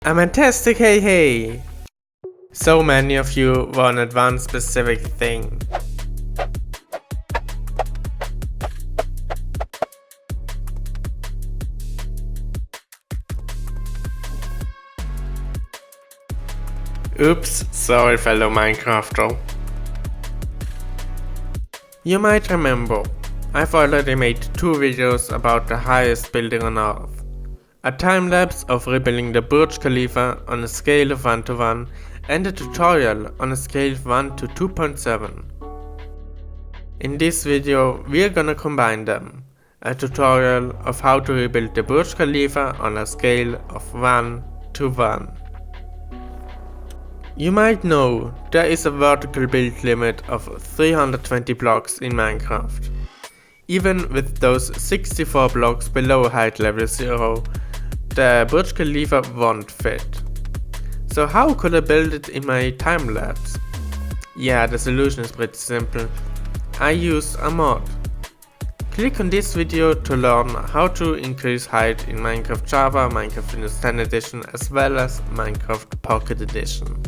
Fantastic, hey! So many of you wanted one specific thing. Oops, sorry fellow Minecrafter. You might remember, I've already made 2 videos about the highest building on Earth. A time-lapse of rebuilding the Burj Khalifa on a scale of 1:1 and a tutorial on a scale of 1 to 2.7. In this video we are gonna combine them. A tutorial of how to rebuild the Burj Khalifa on a scale of 1 to 1. You might know there is a vertical build limit of 320 blocks in Minecraft. Even with those 64 blocks below height level 0, the Burj Khalifa won't fit. So how could I build it in my time lapse? Yeah, the solution is pretty simple. I used a mod. Click on this video to learn how to increase height in Minecraft Java, Minecraft Windows 10 Edition as well as Minecraft Pocket Edition.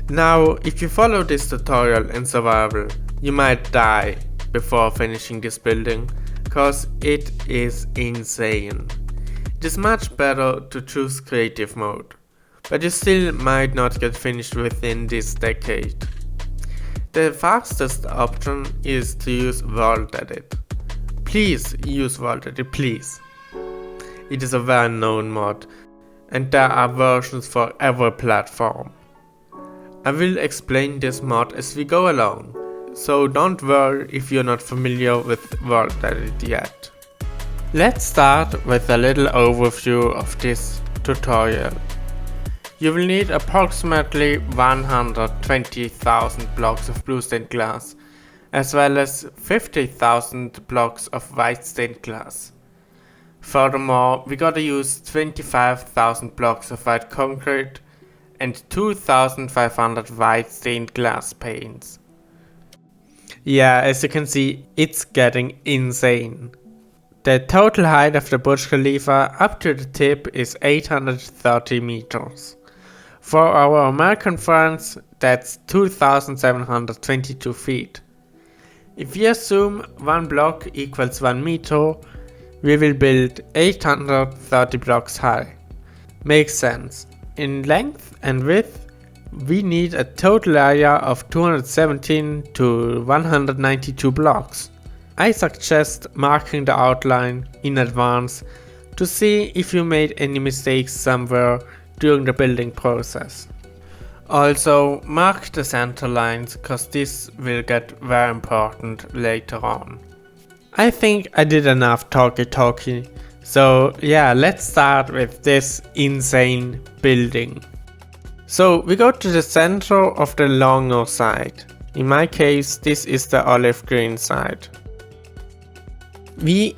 Now, if you follow this tutorial in survival, you might die before finishing this building, cause it is insane. It is much better to choose creative mode, but you still might not get finished within this decade. The fastest option is to use WorldEdit. Please use WorldEdit, please. It is a well-known mod, and there are versions for every platform. I will explain this mod as we go along, so don't worry if you're not familiar with WorldEdit yet. Let's start with a little overview of this tutorial. You will need approximately 120,000 blocks of blue stained glass, as well as 50,000 blocks of white stained glass. Furthermore, we gotta use 25,000 blocks of white concrete and 2,500 white stained glass panes. Yeah, as you can see, it's getting insane. The total height of the Burj Khalifa up to the tip is 830 meters. For our American friends, that's 2,722 feet. If we assume 1 block equals 1 meter, we will build 830 blocks high. Makes sense. In length and width, we need a total area of 217 to 192 blocks. I suggest marking the outline in advance to see if you made any mistakes somewhere during the building process. Also, mark the center lines, cause this will get very important later on. I think I did enough talky, so yeah, let's start with this insane building. So we go to the center of the longer side. In my case, this is the olive green side. We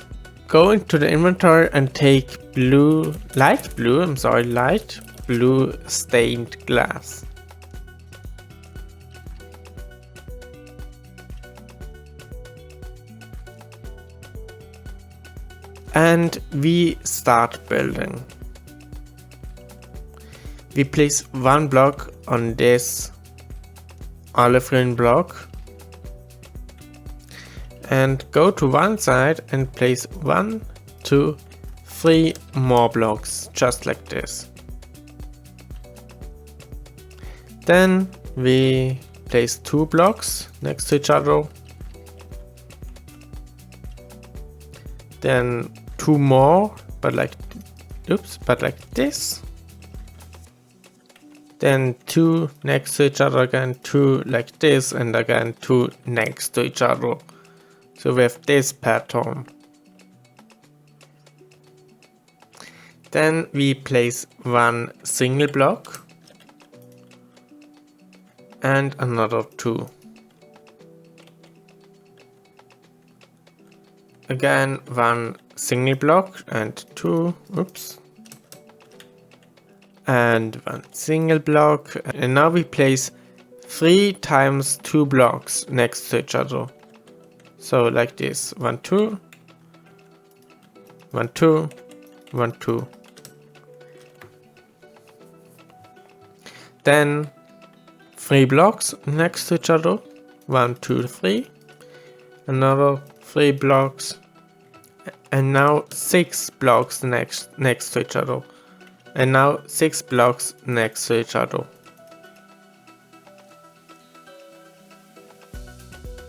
go into the inventory and take light blue stained glass. And we start building. We place 1 block on this olive green block and go to one side and place 1, 2, 3 more blocks, just like this. Then we place 2 blocks next to each other. Then 2 more, but like this. Then 2 next to each other again, 2 like this, and again 2 next to each other. So we have this pattern. Then we place 1 single block and another 2. Again 1 single block and 2, and 1 single block, and now we place 3 times 2 blocks next to each other. So like this, 1, 2, 1, 2, 1, 2. Then 3 blocks next to each other. 1, 2, 3. Another 3 blocks. And now 6 blocks next to each other. And now 6 blocks next to each other.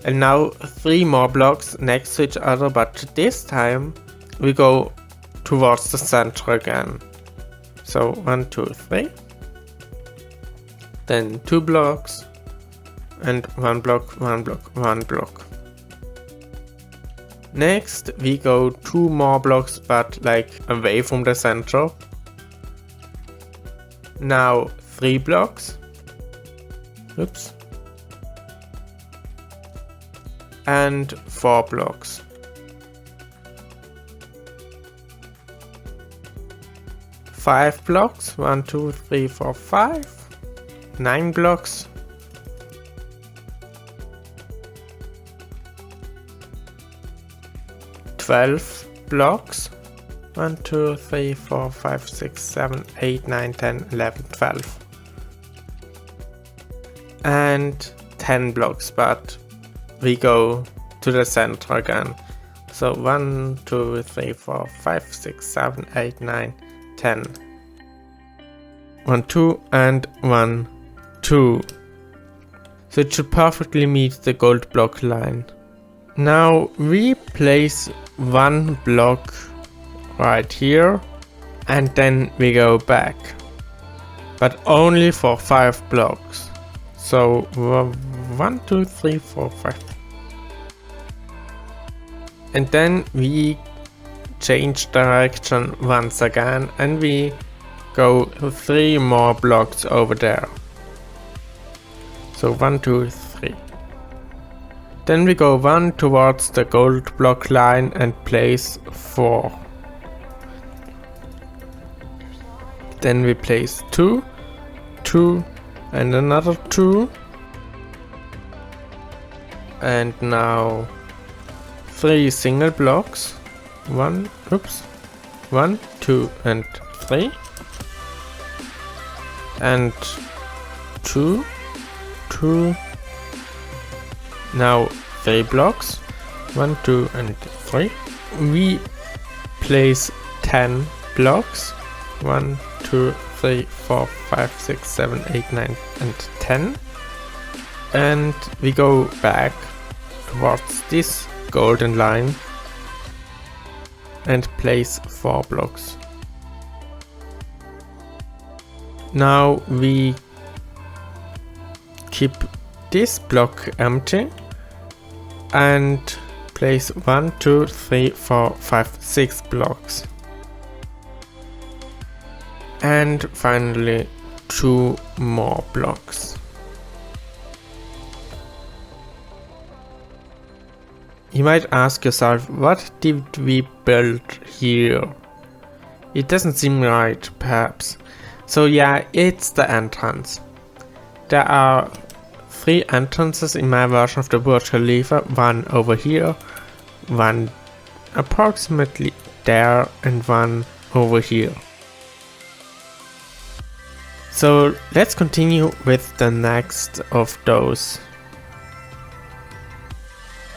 And now 3 more blocks next to each other, but this time we go towards the center again. So 1, 2, 3. Then 2 blocks. And 1 block, 1 block, 1 block. Next we go 2 more blocks, but like away from the center. Now 3 blocks. Oops. And 4 blocks. Five blocks. 1, 2, 3, 4, 5. 9 blocks. 12 blocks. 1, 2, 3, 4, 5, 6, 7, 8, 9, 10, 11, 12. And 10 blocks, but we go to the center again. So 1, 2, 3, 4, 5, 6, 7, 8, 9, 10. 1, 2 and 1, 2. So it should perfectly meet the gold block line. Now we place 1 block right here and then we go back. But only for 5 blocks. So 1, 2, 3, 4, 5. And then we change direction once again and we go 3 more blocks over there. So 1, 2, 3. Then we go 1 towards the gold block line and place 4. Then we place 2, 2 and another 2. And now 3 single blocks. 1, 2 and 3. And 2, 2. Now 3 blocks. 1, 2 and 3. We place 10 blocks. 1, 2, 3, 4, 5, 6, 7, 8, 9 and 10. And we go back towards this golden line and place 4 blocks. Now we keep this block empty and place 1, 2, 3, 4, 5, 6 blocks. And finally 2 more blocks. You might ask yourself, what did we build here? It doesn't seem right, perhaps. So yeah, it's the entrance. There are 3 entrances in my version of the Burj Khalifa, 1 over here, 1 approximately there and 1 over here. So let's continue with the next of those.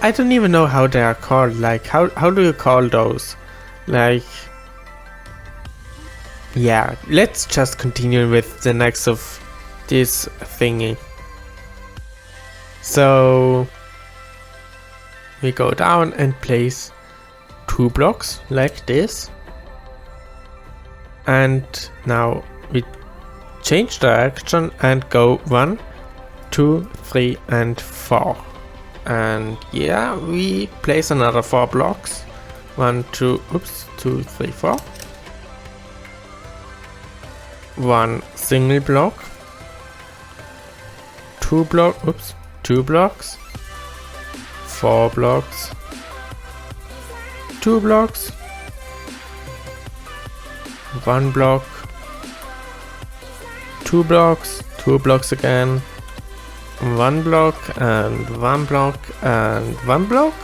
I don't even know how they are called, like how do you call those? Like, yeah, let's just continue with the next of this thingy. So we go down and place 2 blocks like this. And now we change direction and go 1, 2, 3 and 4. And yeah, we place another 4 blocks. 1, 2, 2, 3, 4. 1 single block. 2 blocks. 4 blocks. 2 blocks. 1 block. 2 blocks. 2 blocks again. 1 block and 1 block and 1 block.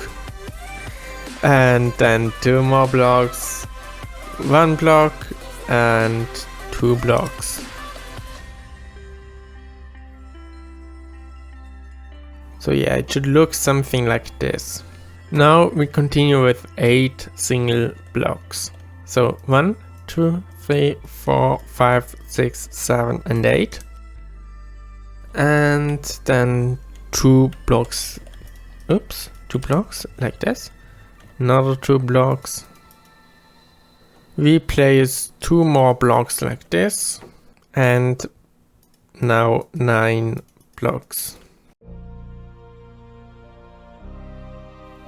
And then 2 more blocks. 1 block and 2 blocks. So yeah, it should look something like this. Now we continue with 8 single blocks. So 1, 2, 3, 4, 5, 6, 7 and 8. And then 2 blocks, 2 blocks like this. Another 2 blocks. We place 2 more blocks like this. And now 9 blocks.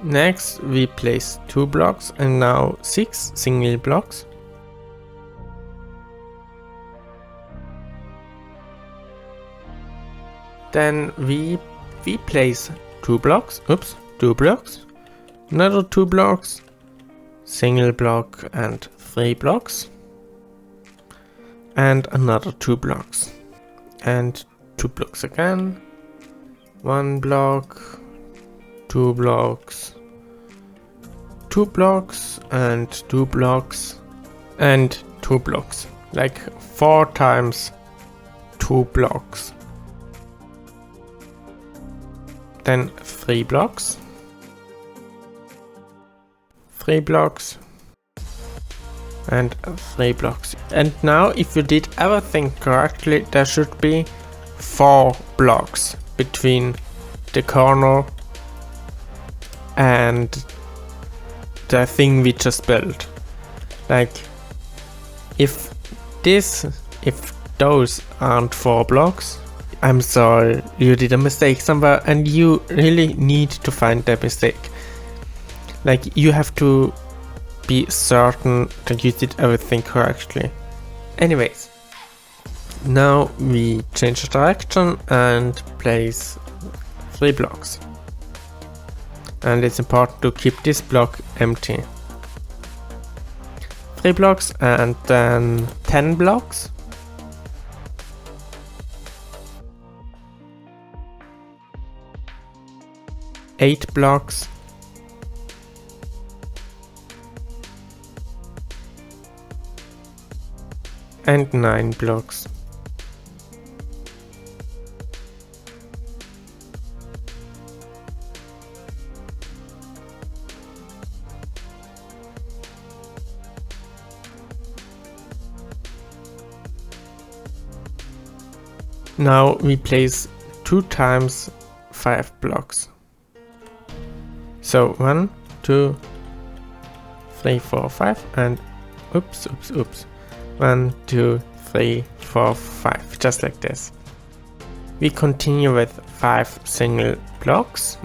Next we place 2 blocks and now 6 single blocks. Then we place 2 blocks, 2 blocks, another 2 blocks, single block and 3 blocks, and another 2 blocks, and 2 blocks again, 1 block, 2 blocks, 2 blocks and 2 blocks and 2 blocks, like 4 times 2 blocks. Then 3 blocks, 3 blocks and 3 blocks. And now if you did everything correctly, there should be 4 blocks between the corner and the thing we just built. Like if those aren't 4 blocks, I'm sorry, you did a mistake somewhere and you really need to find that mistake. Like you have to be certain that you did everything correctly. Anyways, now we change the direction and place 3 blocks. And it's important to keep this block empty. 3 blocks and then 10 blocks. 8 blocks. And 9 blocks. Now we place 2 times 5 blocks. So 1, 2, 3, 4, 5 and oops. 1, 2, 3, 4, 5, just like this. We continue with 5 single blocks.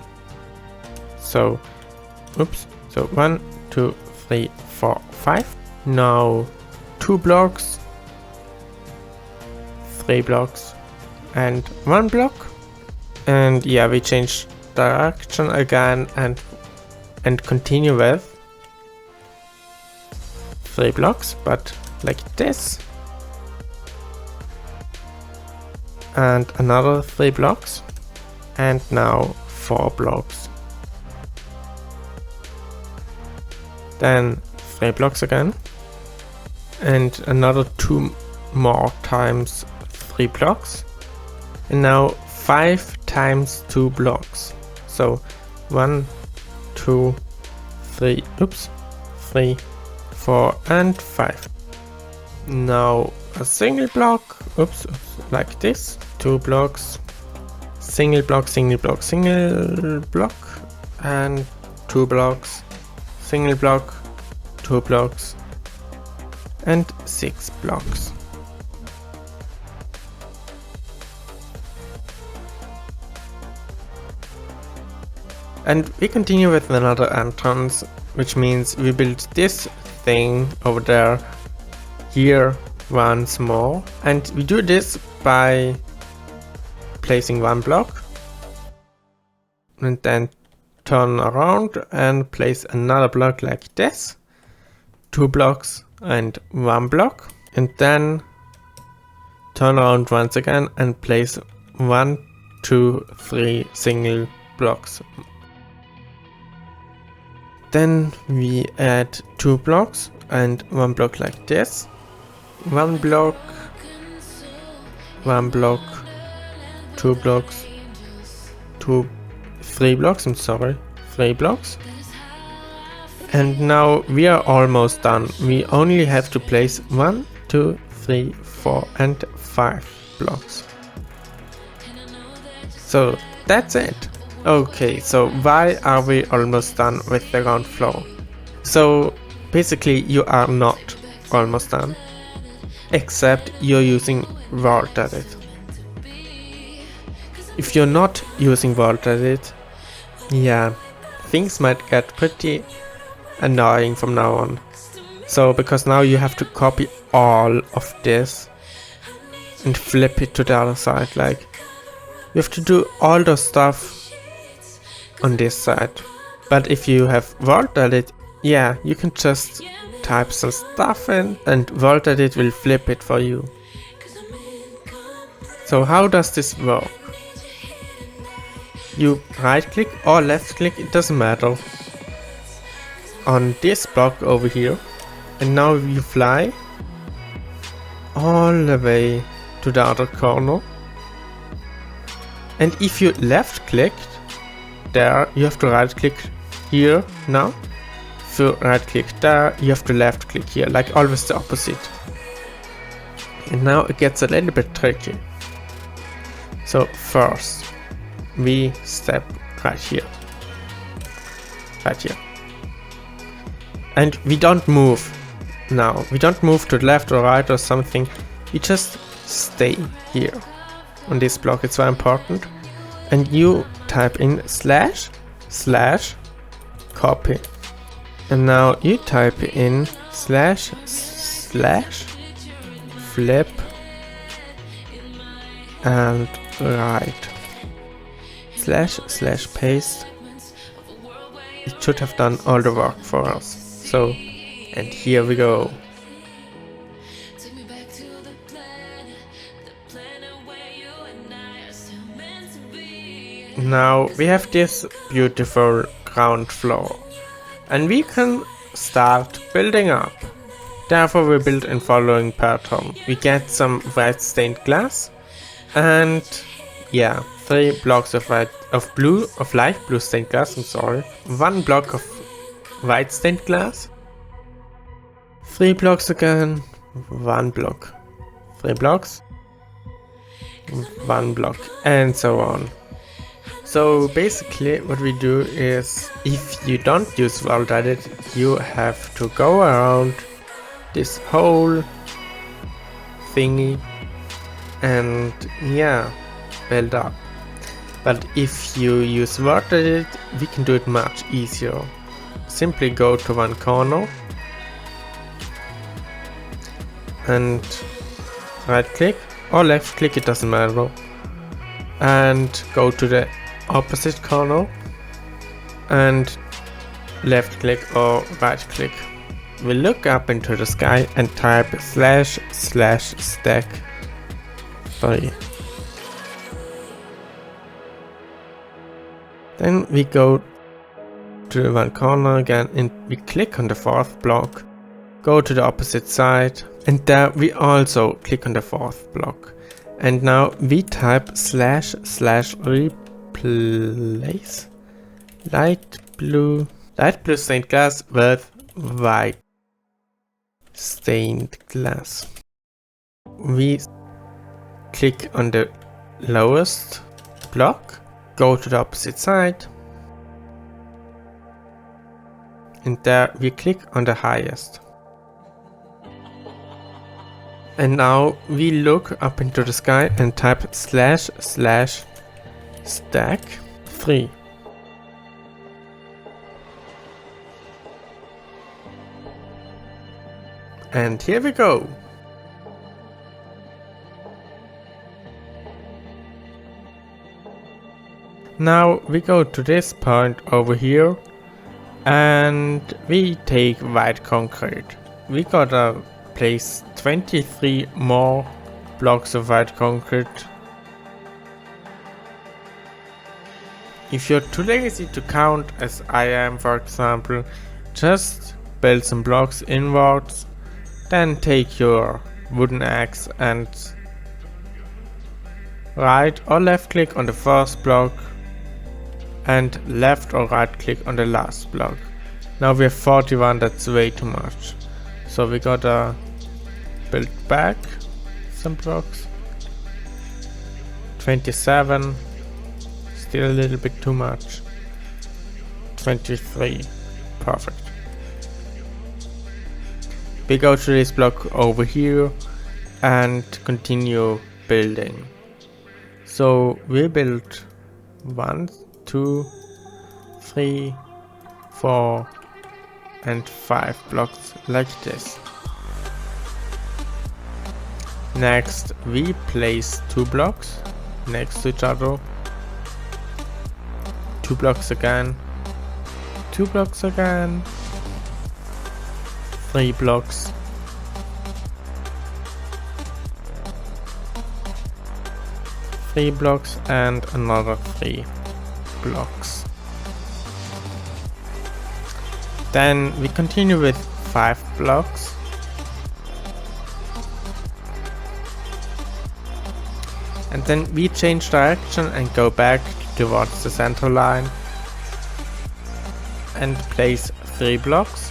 So 1, 2, 3, 4, 5. Now 2 blocks, 3 blocks and 1 block. And yeah, we change direction again and continue with 3 blocks, but like this. And another 3 blocks. And now 4 blocks. Then 3 blocks again. And another 2 more times 3 blocks. And now 5 times 2 blocks. So 1, 2, 3, 3, 4 and 5. Now a single block, like this. 2 blocks, single block, single block, single block, and 2 blocks, single block, 2 blocks, and 6 blocks. And we continue with another entrance, which means we build this thing over there, here once more. And we do this by placing 1 block and then turn around and place another block like this. 2 blocks and 1 block. And then turn around once again and place 1, 2, 3 single blocks. Then we add 2 blocks and 1 block like this. 1 block, 1 block, 2 blocks, 2 3 blocks, I'm sorry, 3 blocks. And now we are almost done. We only have to place 1, 2, 3, 4 and 5 blocks. So that's it. Okay, so why are we almost done with the ground floor? So basically you are not almost done, except you're using WorldEdit. If you're not using WorldEdit, yeah, things might get pretty annoying from now on. So because now you have to copy all of this and flip it to the other side, like you have to do all the stuff on this side. But if you have WorldEdit, yeah, you can just type some stuff in and WorldEdit will flip it for you. So how does this work? You right click or left click, it doesn't matter, on this block over here, and now you fly all the way to the other corner. And if you left clicked there, you have to right click here now. If you right click there, you have to left click here, like always the opposite. And now it gets a little bit tricky. So first we step right here, and we don't move now. We don't move to the left or right or something. We just stay here on this block. It's very important. And you type in / copy. And now you type in / flip and right / paste. It should have done all the work for us. So, and here we go. Now we have this beautiful ground floor and we can start building up. Therefore we build in following pattern. We get some white stained glass and yeah, 3 blocks of light blue stained glass, I'm sorry. 1 block of white stained glass. 3 blocks again, 1 block. 3 blocks, 1 block, and so on. So basically what we do is, if you don't use WorldEdit, you have to go around this whole thingy and yeah, build up. But if you use WorldEdit, we can do it much easier. Simply go to one corner and right click or left click, it doesn't matter, and go to the opposite corner and left click or right click. We look up into the sky and type / stack 3. Then we go to one corner again and we click on the 4th block, go to the opposite side, and there we also click on the 4th block. And now we type / replace light blue stained glass with white stained glass. We click on the lowest block, go to the opposite side, and there we click on the highest. And now we look up into the sky and type / stack 3. And here we go. Now we go to this point over here and we take white concrete. We gotta place 23 more blocks of white concrete. If you're too lazy to count, as I am for example, just build some blocks inwards, then take your wooden axe and right or left click on the first block and left or right click on the last block. Now we have 41, that's way too much. So we gotta build back some blocks. 27, still a little bit too much. 23, perfect. We go to this block over here and continue building. So we build 1, 2, 3, 4 and 5 blocks like this. Next we place 2 blocks next to each other, 2 blocks again, 2 blocks again, 3 blocks, 3 blocks and another 3 blocks. Then we continue with 5 blocks. And then we change direction and go back towards the center line and place 3 blocks.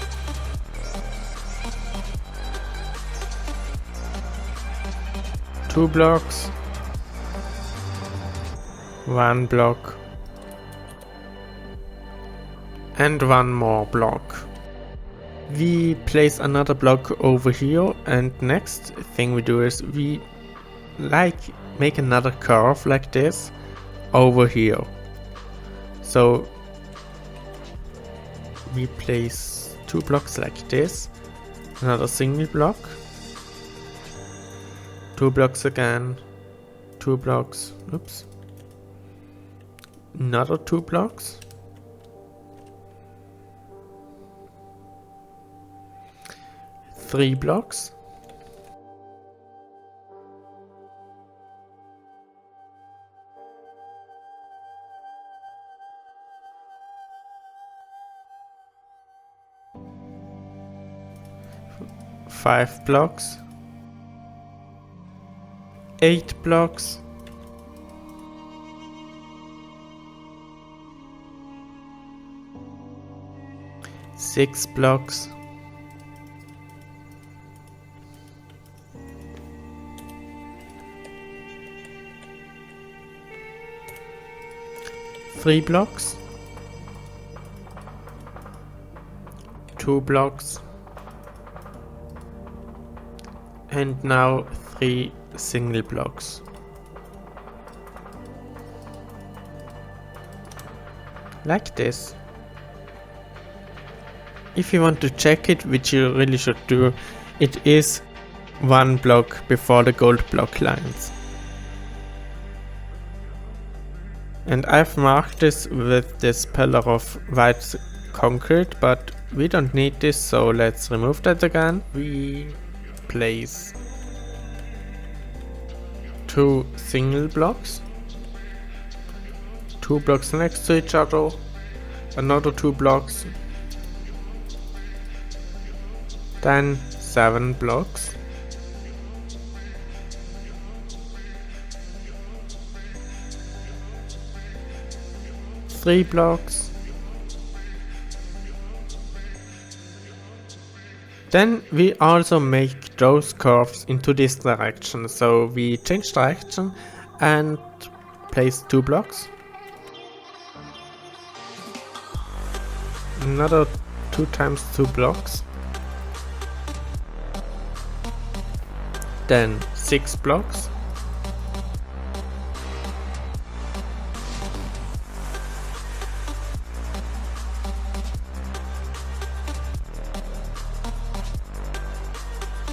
Two blocks, 1 block, and 1 more block. We place another block over here, and next thing we do is we make another curve like this over here. So we place 2 blocks like this, another single block, 2 blocks again, 2 blocks, oops, another 2 blocks, 3 blocks, 5 blocks, 8 blocks, 6 blocks, 3 blocks, 2 blocks, and now 3 single blocks. Like this. If you want to check it, which you really should do, it is 1 block before the gold block lines. And I've marked this with this pillar of white concrete, but we don't need this, so let's remove that again. We place 2 single blocks, 2 blocks next to each other, another 2 blocks, then 7 blocks, 3 blocks, then we also make those curves into this direction, so we change direction and place 2 blocks, another 2 times 2 blocks, then 6 blocks,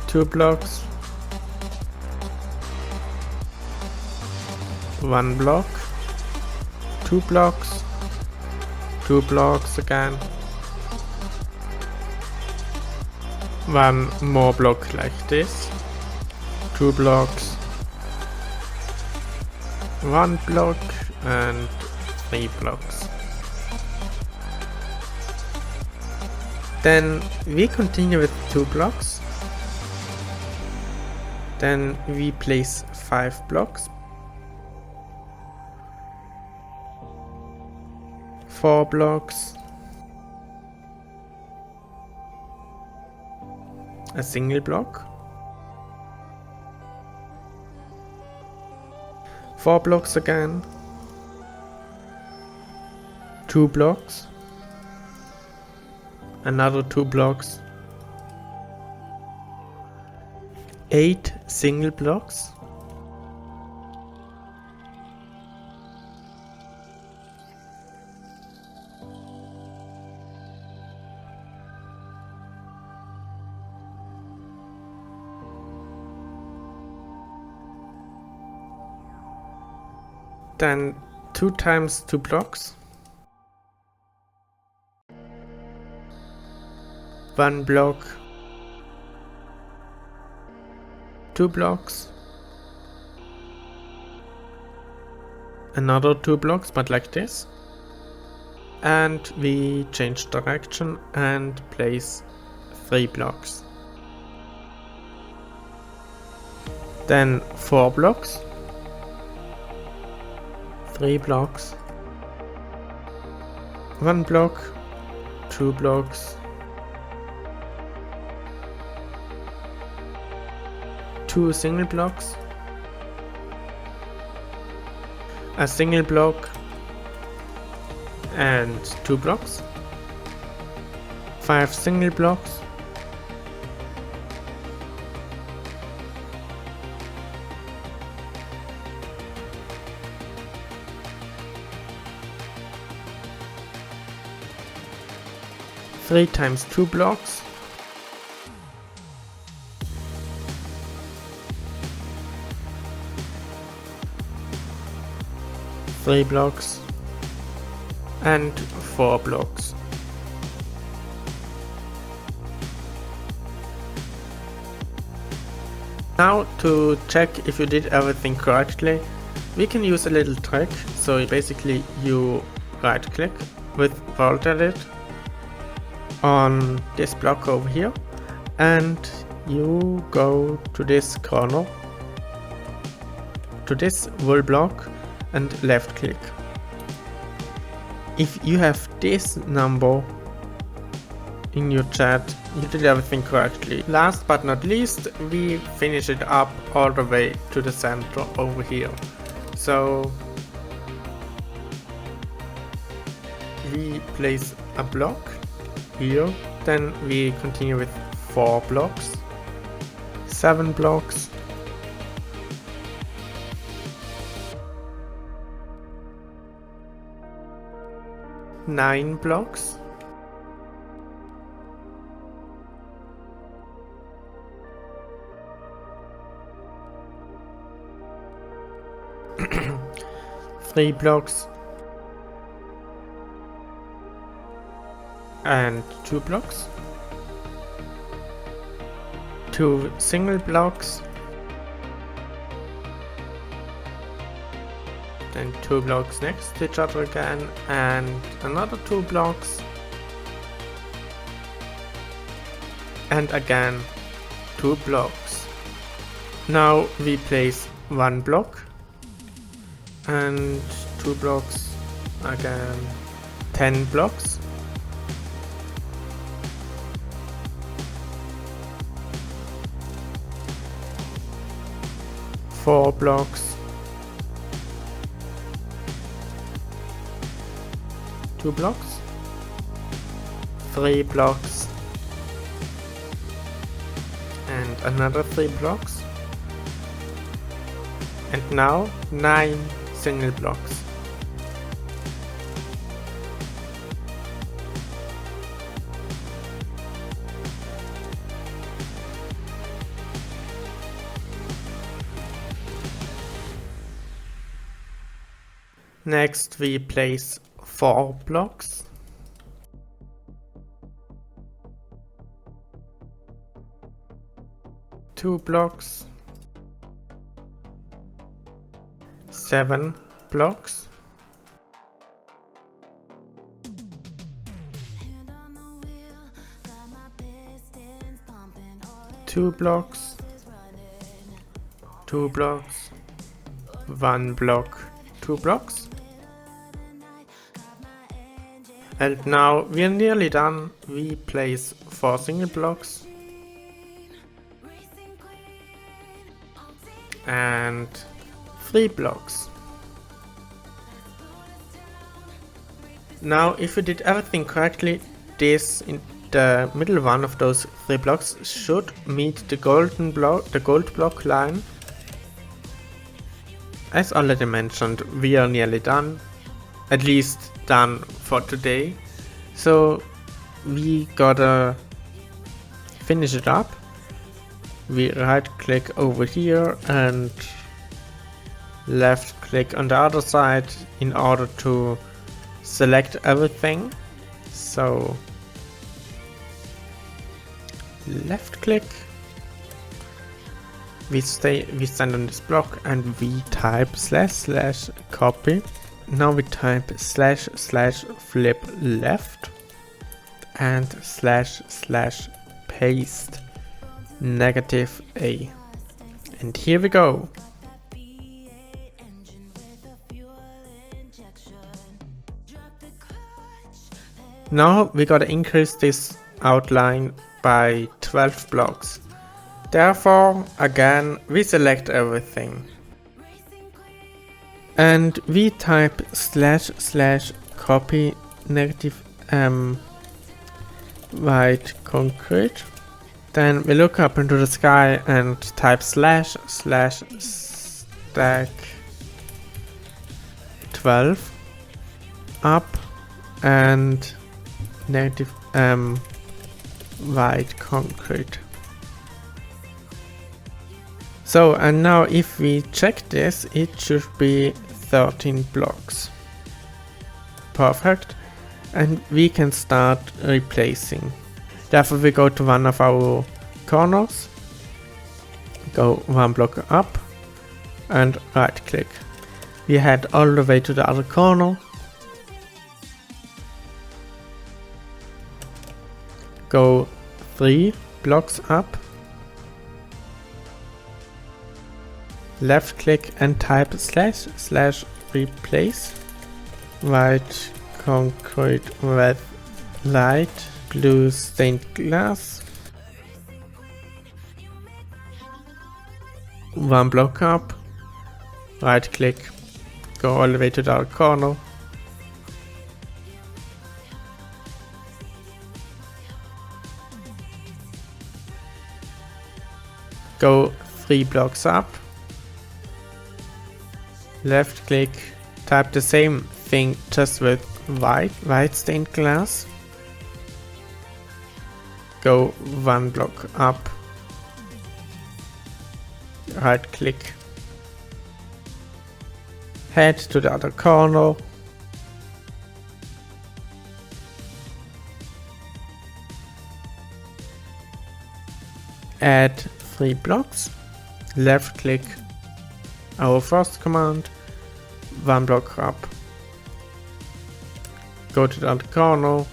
two blocks, 1 block, 2 blocks, 2 blocks again, 1 more block like this, 2 blocks, 1 block and 3 blocks. Then we continue with 2 blocks. Then we place 5 blocks. 4 blocks, a single block, 4 blocks again, 2 blocks, another 2 blocks, 8 single blocks, then 2 times 2 blocks, 1 block, 2 blocks, another 2 blocks but like this, and we change direction and place 3 blocks, then 4 blocks, 3 blocks, 1 block, 2 blocks, 2 single blocks, a single block and 2 blocks, 5 single blocks, three times 2 blocks, three blocks and 4 blocks. Now to check if you did everything correctly, we can use a little trick. So basically you right click with WorldEdit on this block over here and you go to this corner, to this wall block, and left click. If you have this number in your chat, you did everything correctly. Last but not least, we finish it up all the way to the center over here. So we place a block here, then we continue with 4 blocks, 7 blocks, 9 blocks, 3 blocks and 2 blocks, 2 single blocks, then 2 blocks next to each other again, and another 2 blocks, and again 2 blocks. Now we place 1 block and 2 blocks, again 10 blocks, four blocks, 2 blocks, 3 blocks, and another 3 blocks, and now 9 single blocks. Next we place 4 blocks, two blocks, 7 blocks, two blocks, 2 blocks, 1 block, 2 blocks, And now we're nearly done. We place 4 single blocks and 3 blocks. Now if we did everything correctly, this in the middle one of those 3 blocks should meet the gold block line. As already mentioned, we are nearly done, at least done for today, so we gotta finish it up. We right click over here and left click on the other side in order to select everything. So left click, we stand on this block and we type / copy. Now we type / flip left and / paste -A, and here we go. Now we gotta increase this outline by 12 blocks. Therefore, again, we select everything. And we type / copy white concrete. Then we look up into the sky and type / stack 12 up and white concrete. So, and now if we check this, it should be 13 blocks. Perfect. And we can start replacing. Therefore we go to one of our corners, go 1 block up and right click. We head all the way to the other corner, go 3 blocks up, left click and type / replace white concrete with light blue stained glass. 1 block up, right click, go all the way to the other corner, go 3 blocks up, left click, type the same thing just with white stained glass, go 1 block up, right click, head to the other corner, add 3 blocks, left click, our first command, 1 block up, go to the other corner,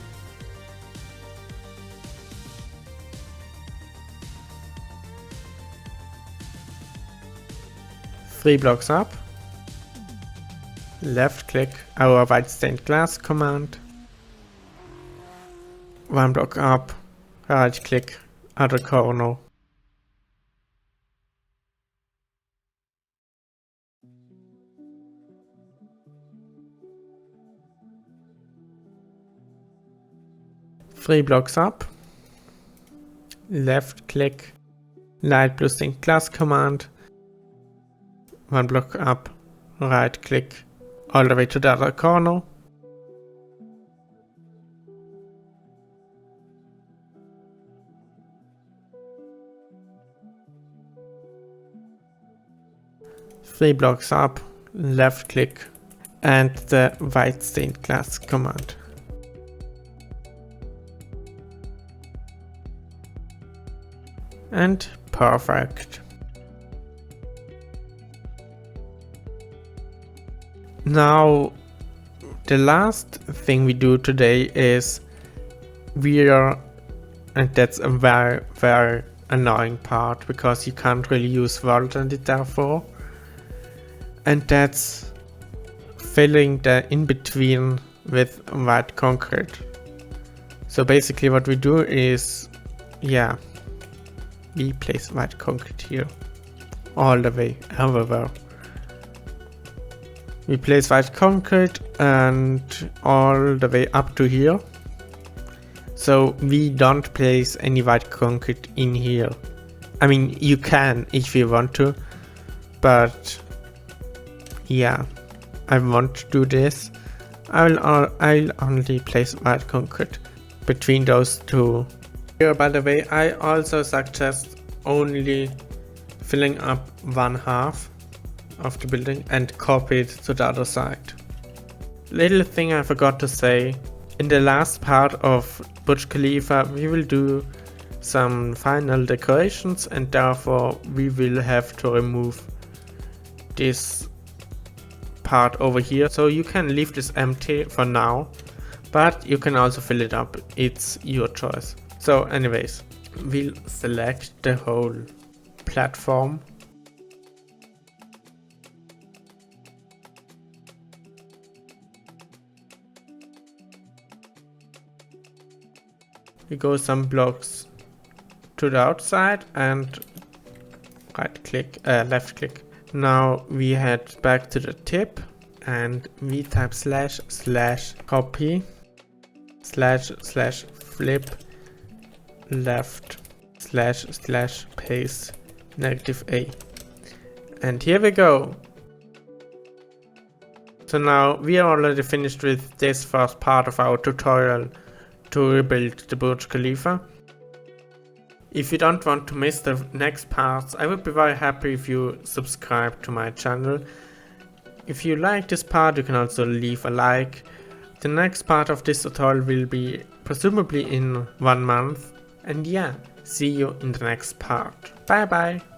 three blocks up, left click, our white stained glass command, 1 block up, right click, other corner, three blocks up, left click, light blue stained glass command, 1 block up, right click, all the way to the other corner, three blocks up, left click, and the white stained glass command. And perfect. Now, the last thing we do today is and that's a very, very annoying part because you can't really use WorldEdit therefore, and that's filling the in-between with white concrete. So basically what we do is, yeah, we place white concrete here, all the way, everywhere. We place white concrete and all the way up to here. So we don't place any white concrete in here. I mean, you can if you want to, but yeah, I want to do this. I'll only place white concrete between those two. Here, by the way, I also suggest only filling up one half of the building and copy it to the other side. Little thing I forgot to say, in the last part of Burj Khalifa we will do some final decorations, and therefore we will have to remove this part over here. So you can leave this empty for now, but you can also fill it up, it's your choice. So anyways, we'll select the whole platform. We go some blocks to the outside and left click. Now we head back to the tip and we type / copy / flip left / paste -A. And here we go. So now we are already finished with this first part of our tutorial to rebuild the Burj Khalifa. If you don't want to miss the next parts, I would be very happy if you subscribe to my channel. If you like this part, you can also leave a like. The next part of this tutorial will be presumably in 1 month. And yeah, see you in the next part. Bye bye!